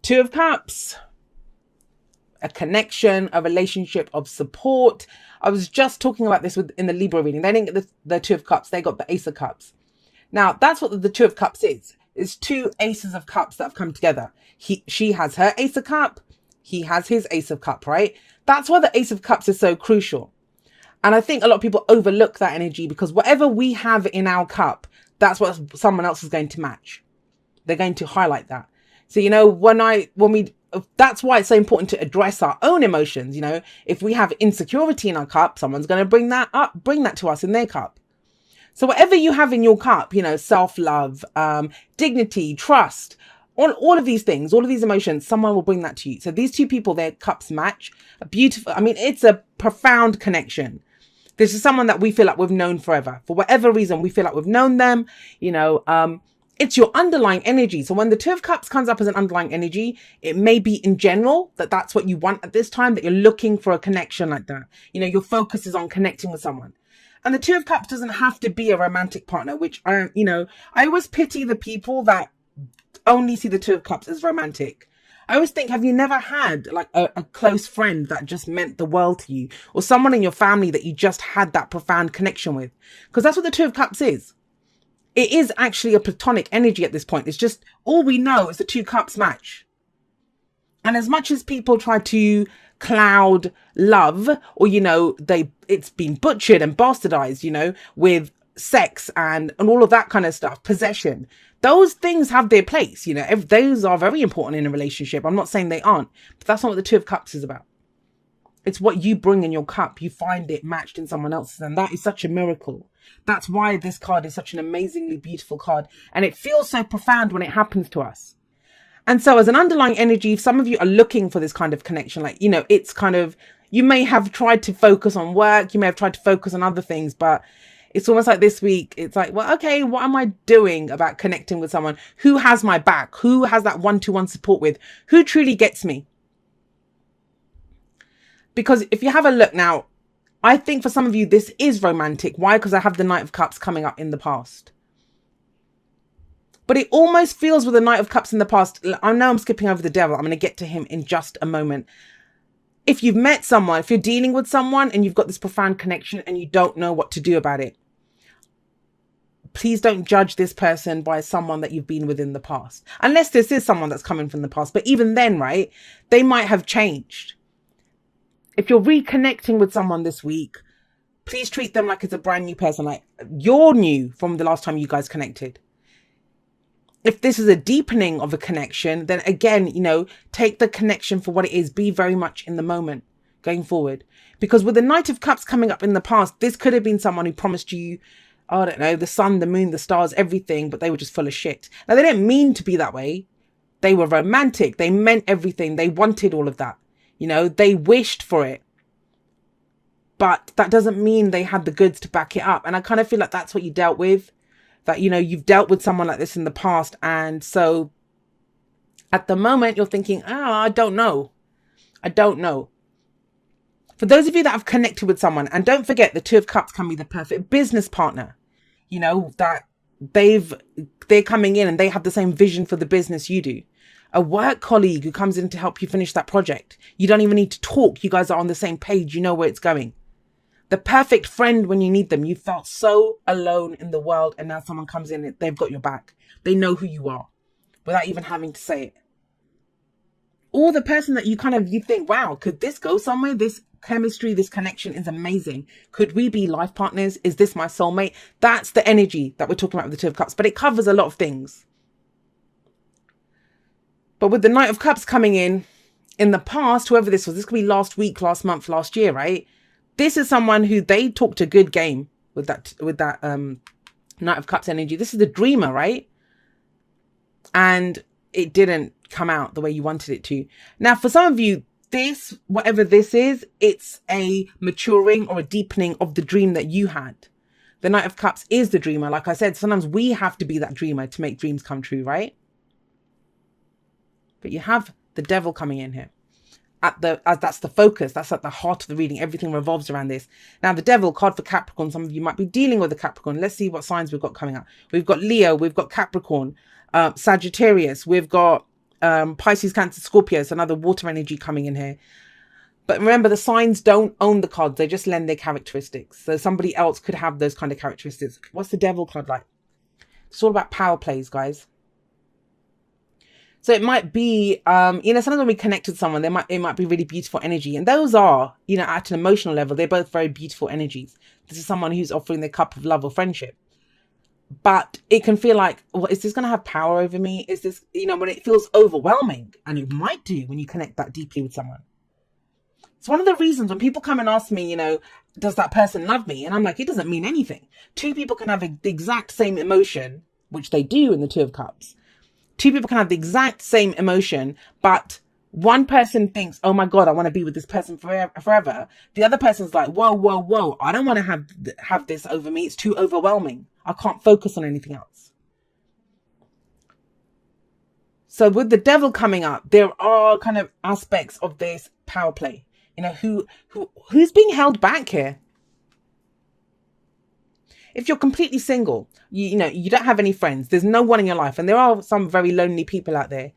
Two of Cups, a connection, a relationship of support. I was just talking about this in the Libra reading. They didn't get the Two of Cups. They got the Ace of Cups. Now, that's what the Two of Cups is. It's two Aces of Cups that have come together. She has her Ace of Cup. He has his Ace of Cup, right? That's why the Ace of Cups is so crucial. And I think a lot of people overlook that energy because whatever we have in our cup, that's what someone else is going to match. They're going to highlight that. So, you know, that's why it's so important to address our own emotions. You know, if we have insecurity in our cup, someone's going to bring that to us in their cup. So whatever you have in your cup, you know, self-love, dignity, trust, all of these things, all of these emotions, someone will bring that to you. So these two people, their cups match. It's a profound connection. This is someone that we feel like we've known forever. For whatever reason, we feel like we've known them, you know, it's your underlying energy. So when the Two of Cups comes up as an underlying energy, it may be in general that's what you want at this time, that you're looking for a connection like that. You know, your focus is on connecting with someone. And the Two of Cups doesn't have to be a romantic partner, which I always pity the people that only see the Two of Cups as romantic. I always think, have you never had like a close friend that just meant the world to you, or someone in your family that you just had that profound connection with? Because that's what the Two of Cups is. It is actually a platonic energy at this point. It's just all we know is the Two Cups match. And as much as people try to cloud love, or, you know, it's been butchered and bastardized, you know, with sex and all of that kind of stuff, possession, those things have their place, you know, those are very important in a relationship. I'm not saying they aren't, but that's not what the Two of Cups is about. It's what you bring in your cup. You find it matched in someone else's, and that is such a miracle. That's why this card is such an amazingly beautiful card, and it feels so profound when it happens to us. And so as an underlying energy, if some of you are looking for this kind of connection, like, you know, it's kind of, you may have tried to focus on work, you may have tried to focus on other things, but it's almost like this week, it's like, well, okay, what am I doing about connecting with someone who has my back, who has that one-to-one support with, who truly gets me? Because if you have a look now, I think for some of you, this is romantic. Why? Because I have the Knight of Cups coming up in the past. But it almost feels with the Knight of Cups in the past. I know I'm skipping over the Devil. I'm going to get to him in just a moment. If you've met someone, if you're dealing with someone and you've got this profound connection and you don't know what to do about it, please don't judge this person by someone that you've been with in the past. Unless this is someone that's coming from the past. But even then, right, they might have changed. If you're reconnecting with someone this week, please treat them like it's a brand new person, like you're new from the last time you guys connected. If this is a deepening of a connection, then again, you know, take the connection for what it is. Be very much in the moment going forward. Because with the Knight of Cups coming up in the past, this could have been someone who promised you, I don't know, the sun, the moon, the stars, everything, but they were just full of shit. Now, they didn't mean to be that way. They were romantic. They meant everything. They wanted all of that. You know, they wished for it. But that doesn't mean they had the goods to back it up. And I kind of feel like that's what you dealt with. That, you know, you've dealt with someone like this in the past. And so at the moment, you're thinking, I don't know. I don't know. For those of you that have connected with someone, and don't forget, the Two of Cups can be the perfect business partner. You know, that they're coming in and they have the same vision for the business you do. A work colleague who comes in to help you finish that project. You don't even need to talk. You guys are on the same page. You know where it's going. The perfect friend when you need them. You felt so alone in the world, and now someone comes in, they've got your back. They know who you are without even having to say it. Or the person that you think, wow, could this go somewhere? This chemistry, this connection is amazing. Could we be life partners? Is this my soulmate? That's the energy that we're talking about with the Two of Cups, but it covers a lot of things. But with the Knight of Cups coming in the past, whoever this was, this could be last week, last month, last year, right? This is someone who they talked a good game with that Knight of Cups energy. This is the dreamer, right? And it didn't come out the way you wanted it to. Now, for some of you, this, whatever this is, it's a maturing or a deepening of the dream that you had. The Knight of Cups is the dreamer. Like I said, sometimes we have to be that dreamer to make dreams come true, right? But you have the Devil coming in here. That's the focus. That's at the heart of the reading. Everything revolves around this. Now, the Devil, card for Capricorn. Some of you might be dealing with a Capricorn. Let's see what signs we've got coming up. We've got Leo. We've got Capricorn. Sagittarius. We've got Pisces, Cancer, Scorpio. So another water energy coming in here. But remember, the signs don't own the cards. They just lend their characteristics. So somebody else could have those kind of characteristics. What's the Devil card like? It's all about power plays, guys. So it might be, sometimes when we connect with someone, it might be really beautiful energy. And those are, at an emotional level, they're both very beautiful energies. This is someone who's offering their cup of love or friendship. But it can feel like, well, is this going to have power over me? Is this, when it feels overwhelming, and it might do when you connect that deeply with someone. It's one of the reasons when people come and ask me, does that person love me? And I'm like, it doesn't mean anything. Two people can have the exact same emotion, which they do in the Two of Cups. Two people can have the exact same emotion, but one person thinks, oh my God, I want to be with this person forever. The other person's like, whoa, whoa, whoa. I don't want to have this over me. It's too overwhelming. I can't focus on anything else. So with the Devil coming up, there are kind of aspects of this power play. Who's being held back here? If you're completely single, you don't have any friends, there's no one in your life, and there are some very lonely people out there.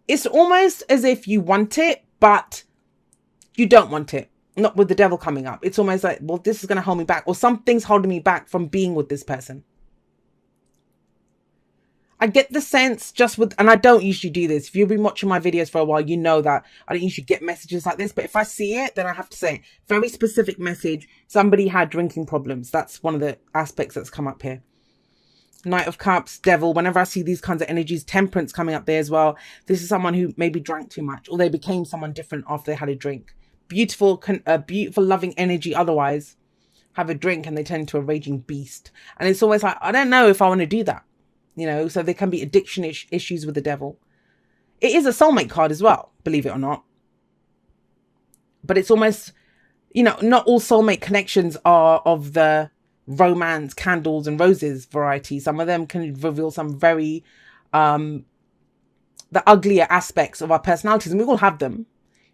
It's almost as if you want it, but you don't want it. Not with the Devil coming up. It's almost like, well, this is going to hold me back, or something's holding me back from being with this person. I get the sense and I don't usually do this. If you've been watching my videos for a while, you know that I don't usually get messages like this. But if I see it, then I have to say, very specific message. Somebody had drinking problems. That's one of the aspects that's come up here. Knight of Cups, Devil. Whenever I see these kinds of energies, Temperance coming up there as well. This is someone who maybe drank too much, or they became someone different after they had a drink. Beautiful, loving energy. Otherwise, have a drink and they turn into a raging beast. And it's always like, I don't know if I want to do that. So there can be addiction issues with the Devil. It is a soulmate card as well, believe it or not. But it's almost, not all soulmate connections are of the romance, candles and roses variety. Some of them can reveal some very, the uglier aspects of our personalities. And we all have them.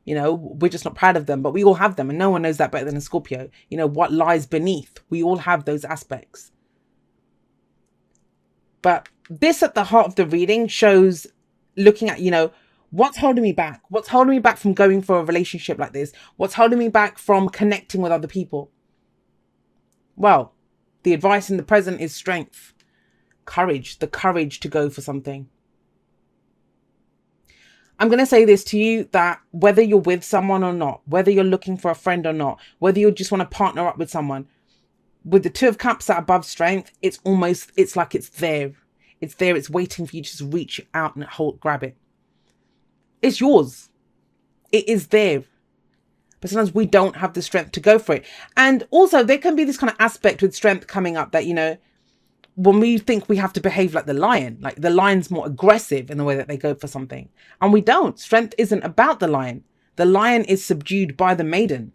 We're just not proud of them, but we all have them. And no one knows that better than a Scorpio. What lies beneath. We all have those aspects. But this at the heart of the reading shows looking at, what's holding me back? What's holding me back from going for a relationship like this? What's holding me back from connecting with other people? Well, the advice in the present is strength, courage, the courage to go for something. I'm going to say this to you, that whether you're with someone or not, whether you're looking for a friend or not, whether you just want to partner up with someone, with the Two of Cups at above strength, it's like it's there. It's there. It's waiting for you to just reach out and grab it. It's yours. It is there. But sometimes we don't have the strength to go for it. And also there can be this kind of aspect with strength coming up that, when we think we have to behave like the lion's more aggressive in the way that they go for something. And we don't. Strength isn't about the lion. The lion is subdued by the maiden.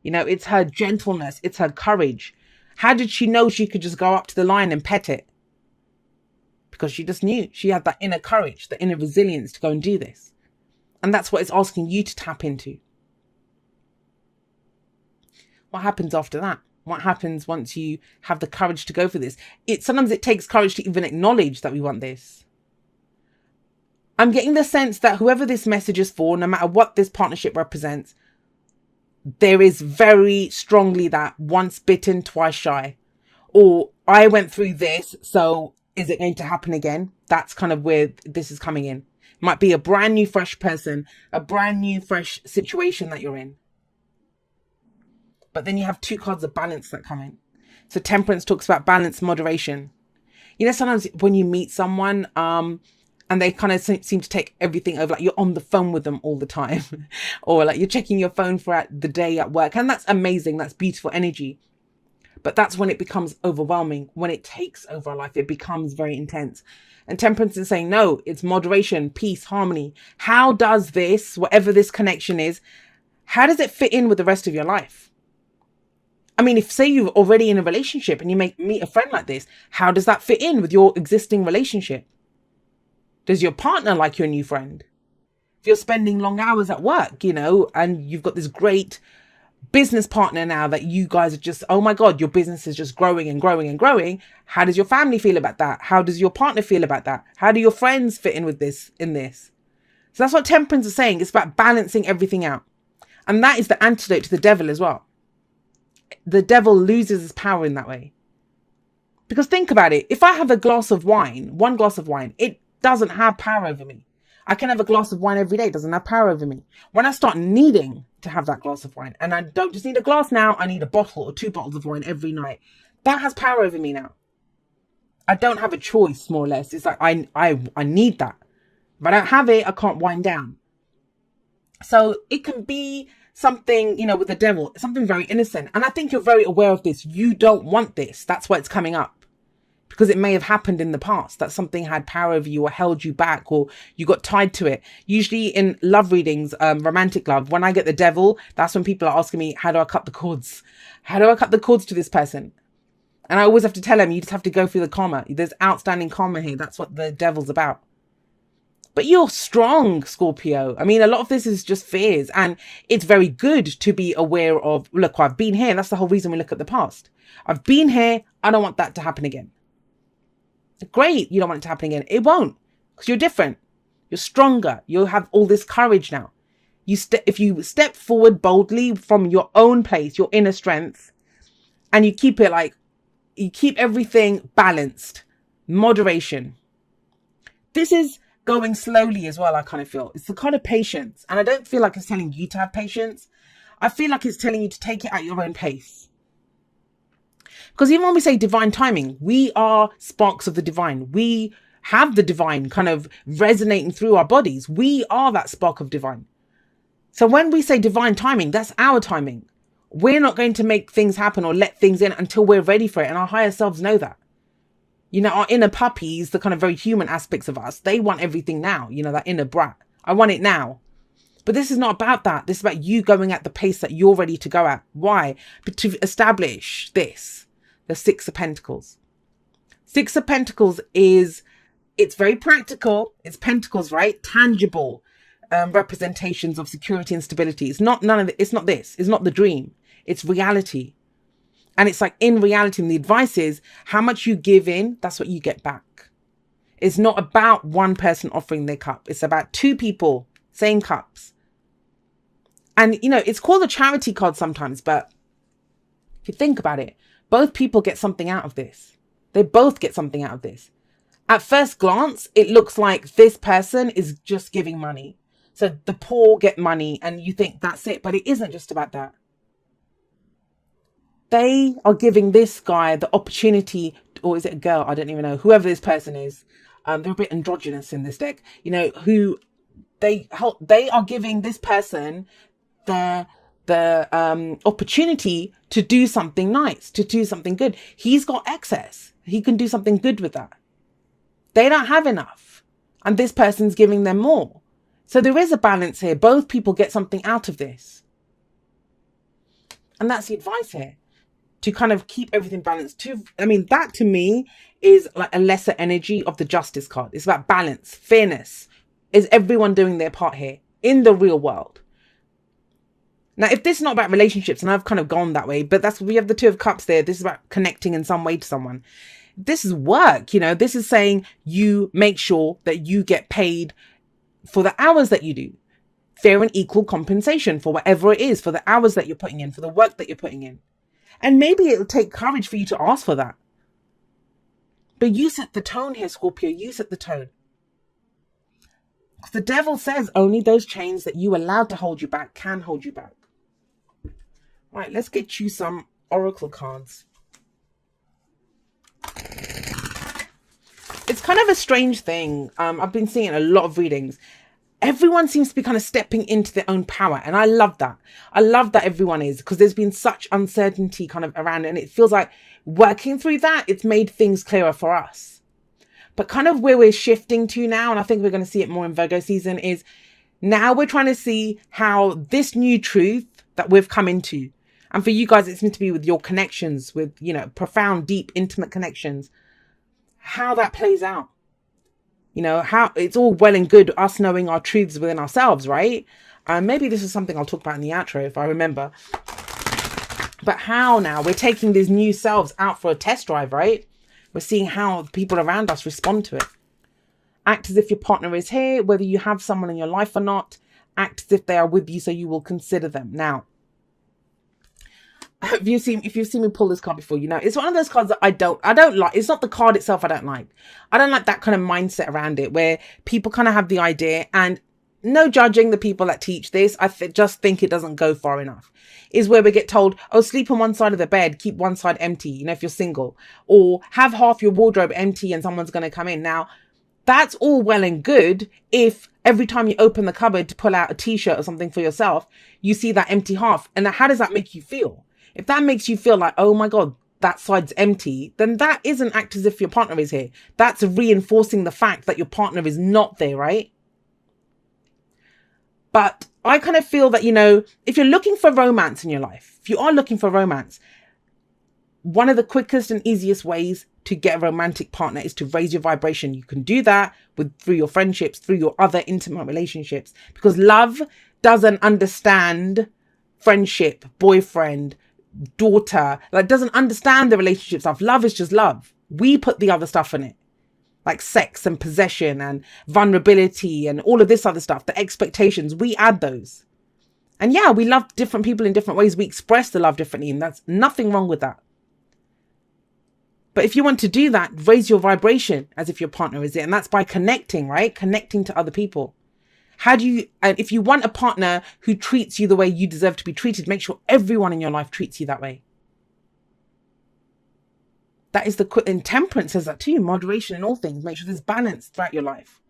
It's her gentleness. It's her courage. How did she know she could just go up to the lion and pet it? Because she just knew. She had that inner courage, the inner resilience to go and do this. And that's what it's asking you to tap into. What happens after that? What happens once you have the courage to go for this? Sometimes it takes courage to even acknowledge that we want this. I'm getting the sense that whoever this message is for, no matter what this partnership represents, there is very strongly that once bitten, twice shy. Or I went through this, so is it going to happen again? That's kind of where this is coming in. It might be a brand new, fresh person, a brand new, fresh situation that you're in. But then you have two cards of balance that come in. So Temperance talks about balance, moderation. Sometimes when you meet someone, and they kind of seem to take everything over, like you're on the phone with them all the time, or like you're checking your phone throughout the day at work. And that's amazing. That's beautiful energy. But that's when it becomes overwhelming. When it takes over our life, it becomes very intense. And Temperance is saying, no, it's moderation, peace, harmony. How does this, whatever this connection is, how does it fit in with the rest of your life? I mean, if say you're already in a relationship and you meet a friend like this, how does that fit in with your existing relationship? Does your partner like your new friend? If you're spending long hours at work, and you've got this great business partner now that you guys are just, oh my God, your business is just growing and growing and growing. How does your family feel about that? How does your partner feel about that? How do your friends fit in with this, So that's what temperance is saying. It's about balancing everything out. And that is the antidote to the devil as well. The devil loses his power in that way. Because think about it. If I have a glass of wine, one glass of wine, it doesn't have power over me. I can have a glass of wine every day. It doesn't have power over me. When I start needing to have that glass of wine, and I don't just need a glass now, I need a bottle or 2 bottles of wine every night. That has power over me now. I don't have a choice, more or less. It's like I need that. If I don't have it, I can't wind down. So it can be something, you know, with the devil, something very innocent. And I think you're very aware of this. You don't want this. That's why it's coming up. Because it may have happened in the past that something had power over you or held you back or you got tied to it. Usually in love readings, romantic love, when I get the devil, that's when people are asking me, how do I cut the cords? How do I cut the cords to this person? And I always have to tell them, you just have to go through the karma. There's outstanding karma here. That's what the devil's about. But you're strong, Scorpio. I mean, a lot of this is just fears. And it's very good to be aware of, look, I've been here. That's the whole reason we look at the past. I've been here. I don't want that to happen again. Great. You don't want it to happen again. It won't. Because you're different. You're stronger. You'll have all this courage now. If you step forward boldly from your own place, your inner strength, and you keep it like, you keep everything balanced, moderation. This is going slowly as well, I kind of feel. It's the kind of patience. And I don't feel like it's telling you to have patience. I feel like it's telling you to take it at your own pace. Because even when we say divine timing, we are sparks of the divine. We have the divine kind of resonating through our bodies. We are that spark of divine. So when we say divine timing, that's our timing. We're not going to make things happen or let things in until we're ready for it. And our higher selves know that. You know, our inner puppies, the kind of very human aspects of us, they want everything now. You know, that inner brat. I want it now. But this is not about that. This is about you going at the pace that you're ready to go at. Why? But to establish this, the 6 of Pentacles. 6 of Pentacles is, it's very practical. It's pentacles, right? Tangible representations of security and stability. It's not none of it. It's not this. It's not the dream. It's reality. And it's like in reality, and the advice is how much you give in, that's what you get back. It's not about one person offering their cup. It's about 2 people, same cups. And, you know, it's called a charity card sometimes, but if you think about it, both people get something out of this. They both get something out of this. At first glance, it looks like this person is just giving money. So the poor get money and you think that's it, but it isn't just about that. They are giving this guy the opportunity, or is it a girl? I don't even know. Whoever this person is, they're a bit androgynous in this deck. You know, who they are giving this person the opportunity to do something nice, to do something good. He's got excess. He can do something good with that. They don't have enough, and this person's giving them more. So there is a balance here. Both people get something out of this, and that's the advice here. To kind of keep everything balanced. I mean, that to me is like a lesser energy of the Justice card. It's about balance, fairness. Is everyone doing their part here in the real world? Now, if this is not about relationships, and I've kind of gone that way, but that's, we have the 2 of Cups there. This is about connecting in some way to someone. This is work, you know, this is saying you make sure that you get paid for the hours that you do. Fair and equal compensation for whatever it is, for the hours that you're putting in, for the work that you're putting in. And maybe it'll take courage for you to ask for that. But you set the tone here, Scorpio. You set the tone. The devil says only those chains that you allowed to hold you back can hold you back. Right, let's get you some oracle cards. It's kind of a strange thing. I've been seeing a lot of readings. Everyone seems to be kind of stepping into their own power. And I love that. I love that everyone is, because there's been such uncertainty kind of around it. And it feels like working through that, it's made things clearer for us. But kind of where we're shifting to now, and I think we're going to see it more in Virgo season, is now we're trying to see how this new truth that we've come into, and for you guys, it seems to be with your connections, with, you know, profound, deep, intimate connections, how that plays out. You know, how it's all well and good us knowing our truths within ourselves, right? Maybe this is something I'll talk about in the outro if I remember. But how now we're taking these new selves out for a test drive, right? We're seeing how people around us respond to it. Act as if your partner is here, whether you have someone in your life or not. Act as if they are with you, so you will consider them. Now, if you've seen me pull this card before, you know, it's one of those cards that I don't like. It's not the card itself I don't like. I don't like that kind of mindset around it, where people kind of have the idea, and no judging the people that teach this. I just think it doesn't go far enough. Is where we get told, oh, sleep on one side of the bed, keep one side empty, you know, if you're single, or have half your wardrobe empty and someone's going to come in. Now, that's all well and good if every time you open the cupboard to pull out a t-shirt or something for yourself, you see that empty half. And how does that make you feel? If that makes you feel like, oh my God, that side's empty, then that isn't act as if your partner is here. That's reinforcing the fact that your partner is not there, right? But I kind of feel that, you know, if you're looking for romance in your life, if you are looking for romance, one of the quickest and easiest ways to get a romantic partner is to raise your vibration. You can do that through your friendships, through your other intimate relationships, because love doesn't understand friendship, boyfriend, daughter, like doesn't understand the relationship stuff. Love is just love. We put the other stuff in it, like sex and possession and vulnerability and all of this other stuff, the expectations, we add those. And yeah, we love different people in different ways. We express the love differently, and that's nothing wrong with that. But if you want to do that, raise your vibration as if your partner is it. And that's by connecting, right? Connecting to other people. And if you want a partner who treats you the way you deserve to be treated, make sure everyone in your life treats you that way. That is and temperance says that too. Moderation in all things. Make sure there's balance throughout your life.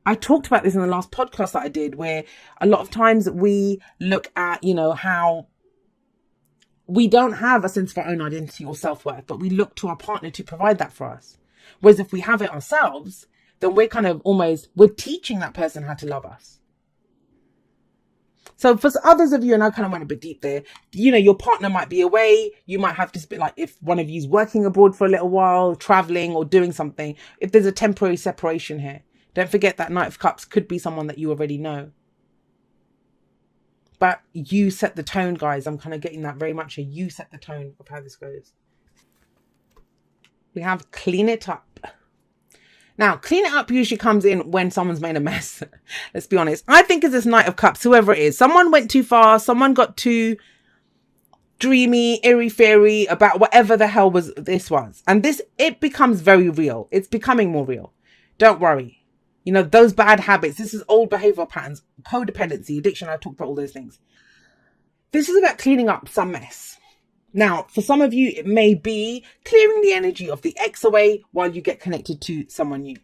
I talked about this in the last podcast that I did, where a lot of times we look at, you know, how we don't have a sense of our own identity or self-worth, but we look to our partner to provide that for us. Whereas if we have it ourselves, then we're kind of we're teaching that person how to love us. So for others of you, and I kind of went a bit deep there, you know, your partner might be away. You might have to spend, like, if one of you's working abroad for a little while, traveling or doing something, if there's a temporary separation here, don't forget that Knight of Cups could be someone that you already know. But you set the tone, guys. I'm kind of getting that very much. You set the tone of how this goes. We have clean it up. Now, clean it up usually comes in when someone's made a mess. Let's be honest. I think it's this Knight of Cups, whoever it is. Someone went too far. Someone got too dreamy, airy-fairy about whatever the hell this was. And it becomes very real. It's becoming more real. Don't worry. You know, those bad habits, this is old behavioral patterns, codependency, addiction. I talked about all those things. This is about cleaning up some mess. Now, for some of you, it may be clearing the energy of the ex away while you get connected to someone new.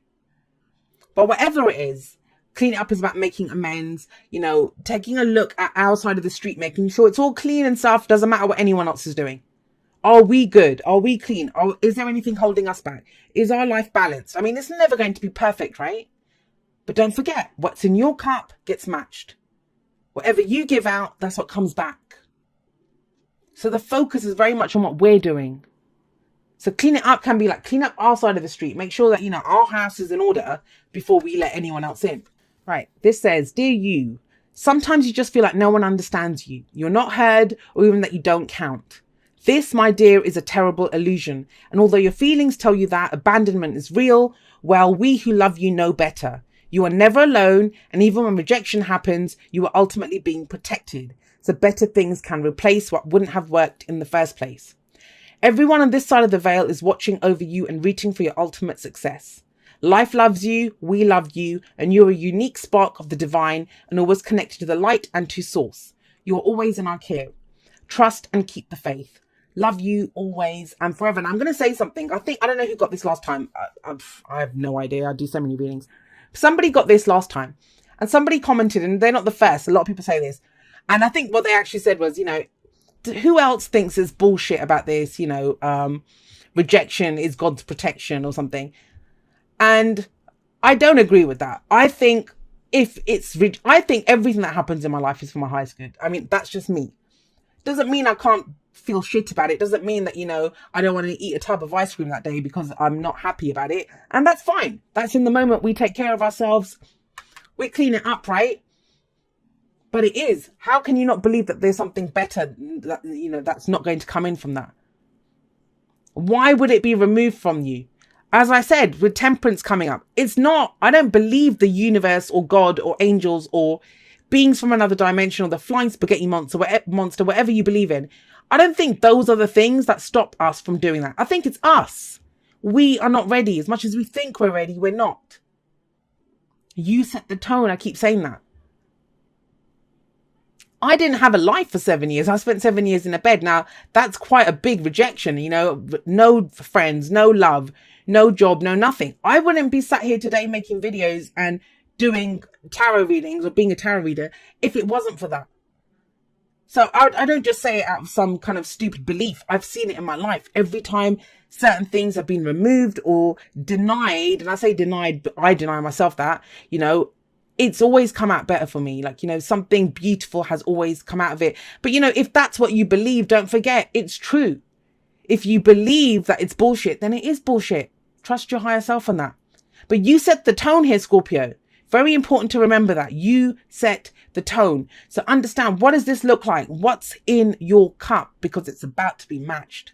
But whatever it is, cleaning up is about making amends, you know, taking a look at our side of the street, making sure it's all clean and stuff. Doesn't matter what anyone else is doing. Are we good? Are we clean? Is there anything holding us back? Is our life balanced? I mean, it's never going to be perfect, right? But don't forget, what's in your cup gets matched. Whatever you give out, that's what comes back. So the focus is very much on what we're doing. So clean it up can be like, clean up our side of the street. Make sure that, you know, our house is in order before we let anyone else in. Right. This says, dear you, sometimes you just feel like no one understands you. You're not heard, or even that you don't count. This, my dear, is a terrible illusion. And although your feelings tell you that abandonment is real, well, we who love you know better. You are never alone, and even when rejection happens, you are ultimately being protected. So better things can replace what wouldn't have worked in the first place. Everyone on this side of the veil is watching over you and rooting for your ultimate success. Life loves you, we love you, and you're a unique spark of the divine and always connected to the light and to source. You are always in our care. Trust and keep the faith. Love you always and forever. And I'm going to say something. I don't know who got this last time. I have no idea. I do so many readings. Somebody got this last time, and somebody commented, and they're not the first. A lot of people say this. And I think what they actually said was, you know, who else thinks there's bullshit about this? You know, rejection is God's protection or something. And I don't agree with that. I think I think everything that happens in my life is for my highest good. I mean, that's just me. Doesn't mean I can't feel shit about it. Doesn't mean that, you know, I don't want to eat a tub of ice cream that day because I'm not happy about it. And that's fine. That's in the moment. We take care of ourselves. We clean it up, right? But it is. How can you not believe that there's something better that, you know, that's not going to come in from that? Why would it be removed from you? As I said, with temperance coming up, it's not, I don't believe the universe or God or angels or beings from another dimension or the flying spaghetti monster, whatever you believe in. I don't think those are the things that stop us from doing that. I think it's us. We are not ready. As much as we think we're ready, we're not. You set the tone. I keep saying that. I didn't have a life for 7 years. I spent 7 years in a bed. Now, that's quite a big rejection, you know, no friends, no love, no job, no nothing. I wouldn't be sat here today making videos and doing tarot readings or being a tarot reader if it wasn't for that. So I don't just say it out of some kind of stupid belief. I've seen it in my life. Every time certain things have been removed or denied, and I say denied, but I deny myself that, you know, it's always come out better for me. Like, you know, something beautiful has always come out of it. But, you know, if that's what you believe, don't forget, it's true. If you believe that it's bullshit, then it is bullshit. Trust your higher self on that. But you set the tone here, Scorpio. Very important to remember that. You set the tone. So understand, what does this look like? What's in your cup? Because it's about to be matched.